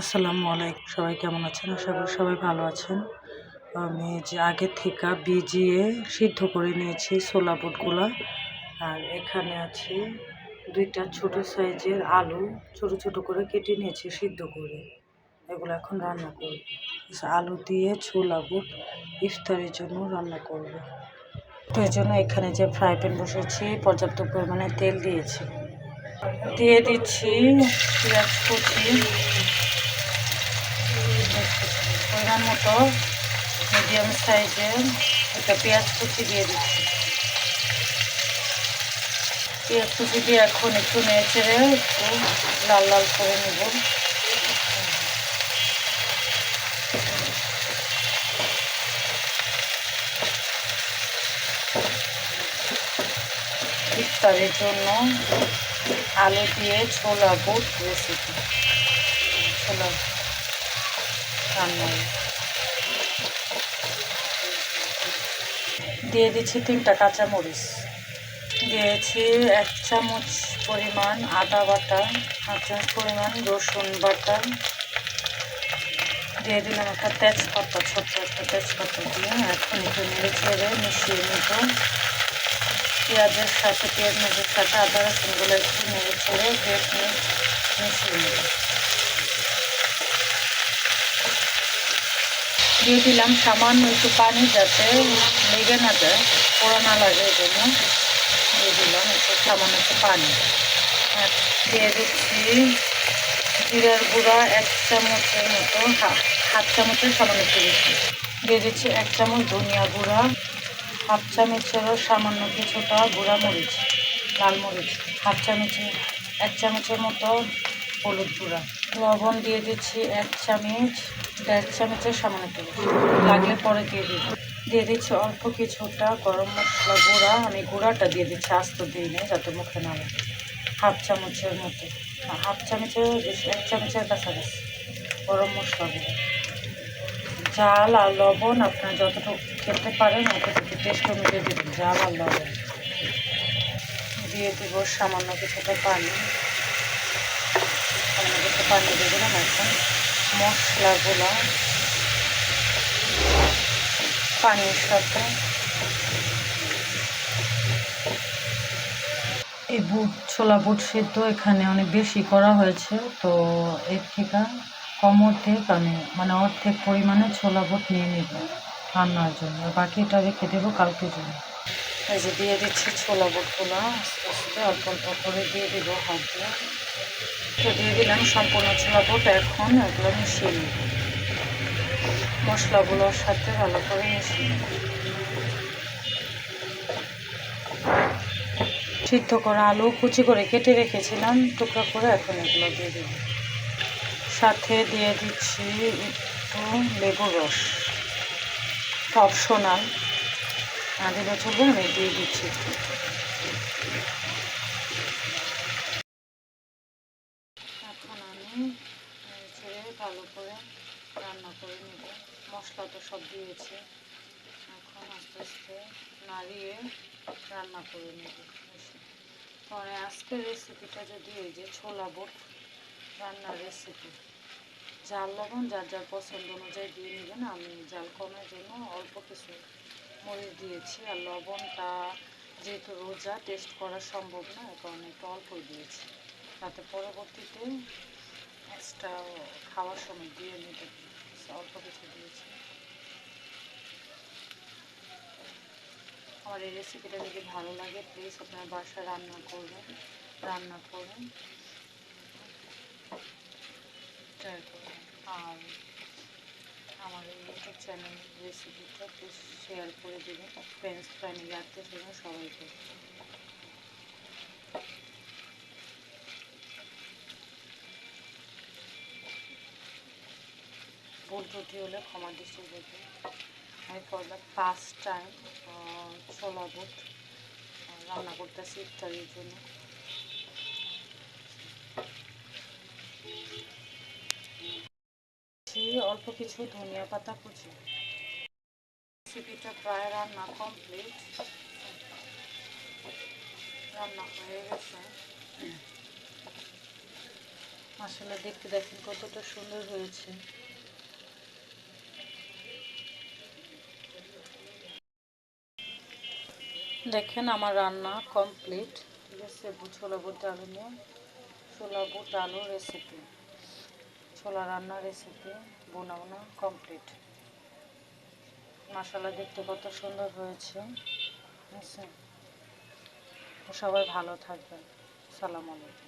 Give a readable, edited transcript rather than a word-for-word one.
আসসালামু আলাইকুম। সবাই কেমন আছেন? আশা করি সবাই ভালো আছেন। আমি যে আগে থেকে ভিজিয়ে সিদ্ধ করে নিয়েছি ছোলা বুটগুলা। আর এখানে আছে ২টা ছোট সাইজের আলু ছোট ছোট করে কেটে নিয়েছি সিদ্ধ করে। এগুলো এখন রান্না করব। আলু দিয়ে ছোলা বুট ইফতারের জন্য রান্না করব। তো এই জন্য এখানে যে ফ্রাই প্যান বসেছি, পর্যাপ্ত পরিমাণে তেল দিয়েছি। দিয়ে দিচ্ছি পেঁয়াজ কুচি, পরিমাণ মতো মিডিয়াম সাইজের একটা পেঁয়াজ কুচি দিয়ে দিচ্ছি। পেঁয়াজ কুচি দিয়ে এখন একটু নেড়ে একটু লাল লাল করে নেব। ইফতারের জন্য আলু দিয়ে ছোলা বুট রেসিপি, ছোলা রান্না। দিয়ে দিচ্ছি 3টা কাঁচামরিচ, দিয়েছি 1 চামচ পরিমাণ আদা বাটা, 1 চামচ পরিমাণ রসুন বাটা, দিয়ে দিলাম একটা তেজপাতা, ছোট্ট একটা তেজপাতা দিয়ে এখন একটু নেড়ে চেড়ে মিশিয়ে নেব। পেঁয়াজের সাথে আদা রসুনগুলো একটু নেড়ে চেড়ে মিশিয়ে নেব। দিয়ে দিলাম সামান্য একটু পানি, যাতে লেগে না যায়, পোড়া না লাগে, এই জন্য দিয়ে দিলাম একটু সামান্য একটু পানি। আর দিয়ে দিচ্ছি জিরার গুঁড়া 1 চামচের মতো, হাফ চামচের সামান্য একটু বেশি। দিয়ে দিচ্ছি 1 চামচ ধনিয়া গুঁড়া, হাফ চামচেরও সামান্য কিছুটা গুঁড়া মরিচ, লাল মরিচ, 1 চামচের মতো হলুদ গুঁড়া, লবণ দিয়ে দিচ্ছি 1 চামচ, 1.5 চামচের সামান্য একটু বেশি, লাগলে পরে দিয়ে দিচ্ছি অল্প কিছুটা গরম মশলা গুঁড়া। আমি গুঁড়াটা দিয়ে দিচ্ছি, আস্ত দিই না যাতে মুখে না লাগে। হাফ চামচের মতো, হাফ চামচের বেশি, 1 চামচের কাছাকাছি গরম মশলা গুঁড়া। জাল আর লবণ আপনারা যতটুকু খেতে পারেন অতটুকু টেস্ট অনুযায়ী দেবেন, জাল আর লবণ। দিয়ে দেবো সামান্য কিছুটা পানি, দিয়ে দিলাম। এখন মশলাগুলো পানির সাথে এই ছোলা বুট সিদ্ধ এখানে অনেক বেশি করা হয়েছে, তো এর থেকে কম অর্ধেক আমি অর্ধেক পরিমাণে ছোলা বুট নিয়ে নেব রান্নার জন্য, বাকিটা রেখে দেবো কালকের জন্য। এই যে দিয়ে দিচ্ছি ছোলা বুটগুলো আস্তে আস্তে অল্প অল্প করে দিয়ে দেবো হাত দিয়ে। তো দিয়ে দিলাম সম্পূর্ণ ছোলা বুট। এখন এগুলো মিশিয়ে নেব, মশলাগুলোর সাথে ভালো করে মিশিয়ে নেব। সিদ্ধ করা আলু কুচি করে কেটে রেখেছিলাম টুকরা করে, এখন এগুলো দিয়ে দেব। সাথে দিয়ে দিচ্ছি একটু লেবুর রস, অপশনাল, না দিলে চলবে, আমি দিয়ে দিচ্ছি। এখন আমি ছেড়ে ভালো করে রান্না করে নেব। মশলা তো সব দিয়েছি, এখন আস্তে আস্তে নাড়িয়ে রান্না করে নেব। পরে আজকের রেসিপিটা যদি এই যে ছোলা বুট রান্নার রেসিপি, ঝাল লবণ যার যার পছন্দ অনুযায়ী দিয়ে নেবেন। আমি ঝাল কমের জন্য অল্প কিছু মরিচ দিয়েছি, আর লবণটা যেহেতু রোজা টেস্ট করা সম্ভব না, এ কারণে একটু অল্পই দিয়েছি, তাতে পরবর্তীতে এক্সট্রা খাওয়ার সময় দিয়ে নিতে অল্প কিছু দিয়েছি। আমার এই রেসিপিটা যদি ভালো লাগে প্লিজ আপনার বাসায় রান্না করেন, ট্রাই করবেন। আর আমার এই ইউটিউব চ্যানেল রেসিপিটা প্লিজ শেয়ার করে দেবেন ফ্রেন্ডস, ফ্যামিলি, আত্মীয়স্বজন সবাইকে। ভুল ত্রুটি হলে ক্ষমা দৃষ্টিতে দেখবেন। আমি ফর দ্য ফার্স্ট টাইম ছোলা বুট রান্না করতেছি ইফতারির জন্য। অল্প কিছু ধনিয়া পাতা কুচি। রেসিপিটা প্রায় রান্না কমপ্লিট, রান্না হয়ে গেছে। আসলে দেখতে দেখেন কতটা সুন্দর হয়েছে। দেখেন আমার রান্না কমপ্লিট। ঠিক আছে, ছোলা বুট আলু নিয়ে ছোলা বুট আলু রেসিপি, ছোলা রান্নার রেসিপি বোনা বোনা কমপ্লিট। মাশাআল্লাহ দেখতে কত সুন্দর হয়েছে। সবাই ভালো থাকবেন। সালাম আলাইকুম।